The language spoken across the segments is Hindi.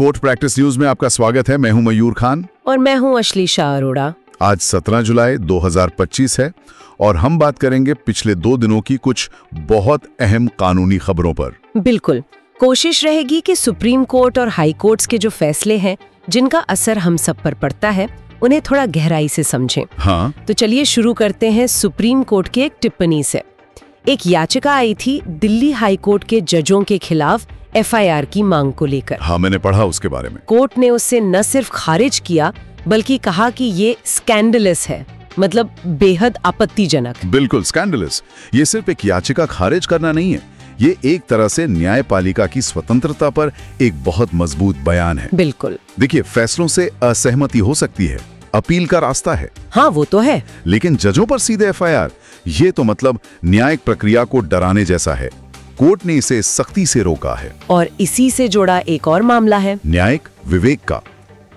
कोर्ट प्रैक्टिस न्यूज में आपका स्वागत है। मैं हूं मयूर खान और मैं हूं अश्लीषा अरोड़ा। आज 17 जुलाई 2025 है और हम बात करेंगे पिछले 2 दिनों की कुछ बहुत अहम कानूनी खबरों पर। बिल्कुल, कोशिश रहेगी कि सुप्रीम कोर्ट और हाई कोर्ट्स के जो फैसले हैं जिनका असर हम सब पर पड़ता है उन्हें थोड़ा गहराई से समझें। हाँ, तो चलिए शुरू करते हैं सुप्रीम कोर्ट की एक टिप्पणी से। एक याचिका आई थी दिल्ली हाई कोर्ट के जजों के खिलाफ FIR की मांग को लेकर। हाँ, मैंने पढ़ा उसके बारे में। कोर्ट ने उसे न सिर्फ खारिज किया बल्कि कहा कि ये स्कैंडलस है, मतलब बेहद आपत्तिजनक। बिल्कुल स्कैंडलस। ये सिर्फ एक याचिका खारिज करना नहीं है, ये एक तरह से न्यायपालिका की स्वतंत्रता पर एक बहुत मजबूत बयान है। बिल्कुल। देखिए, फैसलों से असहमति हो सकती है, अपील का रास्ता है। हाँ, वो तो है, लेकिन जजों पर सीधे FIR, ये तो मतलब न्यायिक प्रक्रिया को डराने जैसा है। कोर्ट ने इसे सख्ती से रोका है। और इसी से जुड़ा एक और मामला है न्यायिक विवेक का,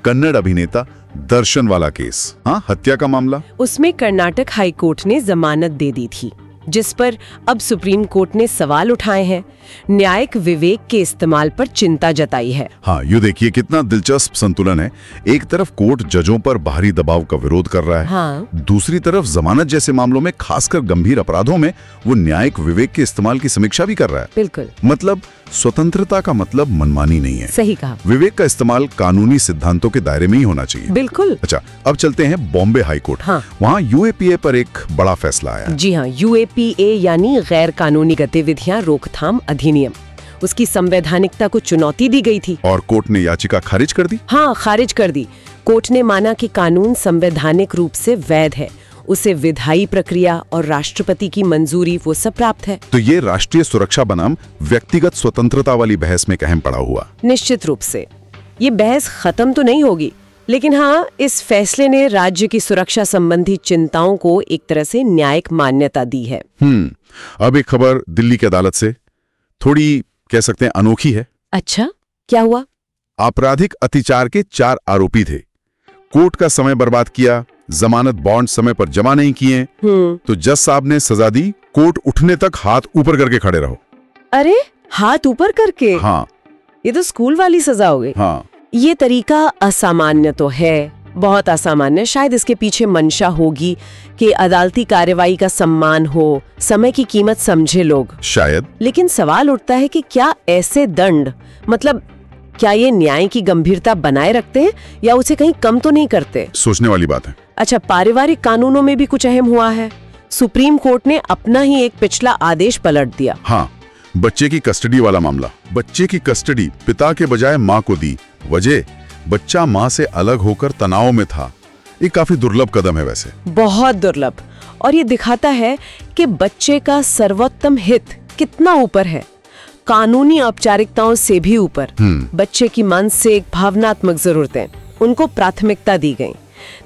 कन्नड़ अभिनेता दर्शन वाला केस। हाँ, हत्या का मामला। उसमें कर्नाटक हाई कोर्ट ने जमानत दे दी थी, जिस पर अब सुप्रीम कोर्ट ने सवाल उठाए हैं। न्यायिक विवेक के इस्तेमाल पर चिंता जताई है। हाँ, ये देखिए कितना दिलचस्प संतुलन है। एक तरफ कोर्ट जजों पर बाहरी दबाव का विरोध कर रहा है, हाँ। दूसरी तरफ जमानत जैसे मामलों में, खासकर गंभीर अपराधों में, वो न्यायिक विवेक के इस्तेमाल की समीक्षा भी कर रहा है। बिल्कुल। मतलब स्वतंत्रता का मतलब मनमानी नहीं है। सही कहा। विवेक का इस्तेमाल कानूनी सिद्धांतों के दायरे में ही होना चाहिए। बिल्कुल। अच्छा, अब चलते हैं बॉम्बे हाई कोर्ट। हाँ। वहाँ UAPA पर एक बड़ा फैसला आया। जी हाँ, UAPA यानी गैर कानूनी गतिविधियां रोकथाम अधिनियम। उसकी संवैधानिकता को चुनौती दी गई थी और कोर्ट ने याचिका खारिज कर दी। हाँ, खारिज कर दी। कोर्ट ने माना कि कानून संवैधानिक रूप से वैध है, उसे विधायी प्रक्रिया और राष्ट्रपति की मंजूरी वो सब प्राप्त है। तो ये राष्ट्रीय सुरक्षा बनाम व्यक्तिगत स्वतंत्रता वाली बहस में अहम पड़ा हुआ। निश्चित रूप से ये बहस खत्म तो नहीं होगी, लेकिन हाँ, इस फैसले ने राज्य की सुरक्षा संबंधी चिंताओं को एक तरह से न्यायिक मान्यता दी है। अब एक खबर दिल्ली की अदालत से, थोड़ी कह सकते हैं अनोखी है। अच्छा, क्या हुआ? आपराधिक अत्याचार के 4 आरोपी थे। कोर्ट का समय बर्बाद किया, जमानत बॉन्ड समय पर जमा नहीं किए, तो जज साहब ने सजा दी, कोर्ट उठने तक हाथ ऊपर करके खड़े रहो। अरे, हाथ ऊपर करके? हाँ, ये तो स्कूल वाली सजा हो गई। हाँ, ये तरीका असामान्य तो है, बहुत असामान्य। शायद इसके पीछे मंशा होगी कि अदालती कार्रवाई का सम्मान हो, समय की कीमत समझे लोग, शायद। लेकिन सवाल उठता है कि क्या ऐसे दंड, मतलब क्या ये न्याय की गंभीरता बनाए रखते हैं या उसे कहीं कम तो नहीं करते? सोचने वाली बात है। अच्छा, पारिवारिक कानूनों में भी कुछ अहम हुआ है। सुप्रीम कोर्ट ने अपना ही एक पिछला आदेश पलट दिया। हाँ, बच्चे की कस्टडी वाला मामला। बच्चे की कस्टडी पिता के बजाय माँ को दी। वजह, बच्चा माँ से अलग होकर तनाव में था। ये काफी दुर्लभ कदम है वैसे। बहुत दुर्लभ। और ये दिखाता है कि बच्चे का सर्वोत्तम हित कितना ऊपर है, कानूनी औपचारिकताओं से भी ऊपर। बच्चे की मानसिक भावनात्मक जरूरतें, उनको प्राथमिकता दी गई।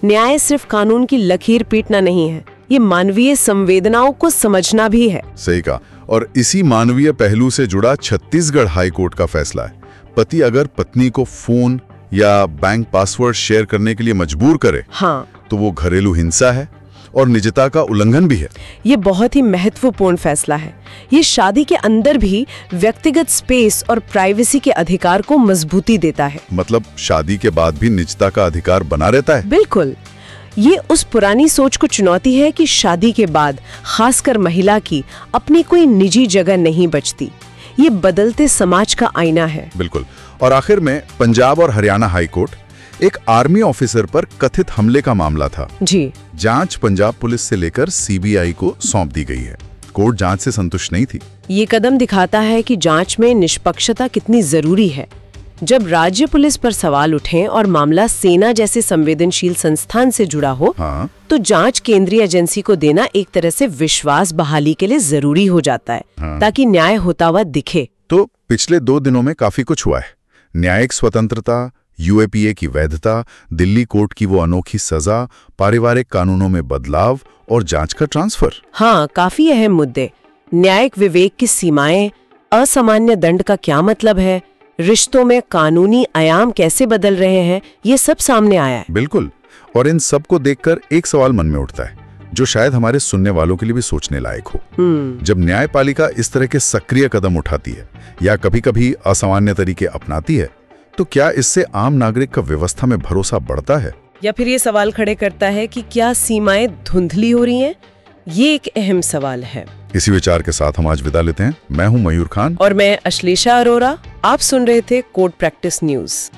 न्याय सिर्फ कानून की लकीर पीटना नहीं है, ये मानवीय संवेदनाओं को समझना भी है। सही कहा। और इसी मानवीय पहलू से जुड़ा छत्तीसगढ़ हाई कोर्ट का फैसला है। पति अगर पत्नी को फोन या बैंक पासवर्ड शेयर करने के लिए मजबूर करे, हाँ, तो वो घरेलू हिंसा है और निजता का उल्लंघन भी है। ये बहुत ही महत्वपूर्ण फैसला है। ये शादी के अंदर भी व्यक्तिगत स्पेस और प्राइवेसी के अधिकार को मजबूती देता है। मतलब शादी के बाद भी निजता का अधिकार बना रहता है। बिल्कुल। ये उस पुरानी सोच को चुनौती है कि शादी के बाद खासकर महिला की अपनी कोई निजी जगह नहीं बचती। ये बदलते समाज का आईना है। बिल्कुल। और आखिर में पंजाब और हरियाणा हाई कोर्ट, एक आर्मी ऑफिसर पर कथित हमले का मामला था। जी। जांच पंजाब पुलिस से लेकर CBI को सौंप दी गई है। कोर्ट जांच से संतुष्ट नहीं थी। ये कदम दिखाता है कि जांच में निष्पक्षता कितनी जरूरी है। जब राज्य पुलिस पर सवाल उठें और मामला सेना जैसे संवेदनशील संस्थान से जुड़ा हो, हाँ, तो जांच केंद्रीय एजेंसी को देना एक तरह से विश्वास बहाली के लिए जरूरी हो जाता है। हाँ। ताकि न्याय होता हुआ दिखे। तो पिछले 2 दिनों में काफी कुछ हुआ है। न्यायिक स्वतंत्रता, UAPA की वैधता, दिल्ली कोर्ट की वो अनोखी सजा, पारिवारिक कानूनों में बदलाव और जांच का ट्रांसफर। हाँ, काफी अहम मुद्दे। न्यायिक विवेक की सीमाएं, असामान्य दंड का क्या मतलब है, रिश्तों में कानूनी आयाम कैसे बदल रहे हैं, ये सब सामने आया है। बिल्कुल। और इन सब को देखकर एक सवाल मन में उठता है, जो शायद हमारे सुनने वालों के लिए भी सोचने लायक हो। जब न्यायपालिका इस तरह के सक्रिय कदम उठाती है या कभी-कभी असामान्य तरीके अपनाती है, तो क्या इससे आम नागरिक का व्यवस्था में भरोसा बढ़ता है? या फिर ये सवाल खड़े करता है कि क्या सीमाएं धुंधली हो रही हैं? ये एक अहम सवाल है। इसी विचार के साथ हम आज विदा लेते हैं। मैं हूं मयूर खान और मैं अश्लेषा अरोरा। आप सुन रहे थे कोर्ट प्रैक्टिस न्यूज।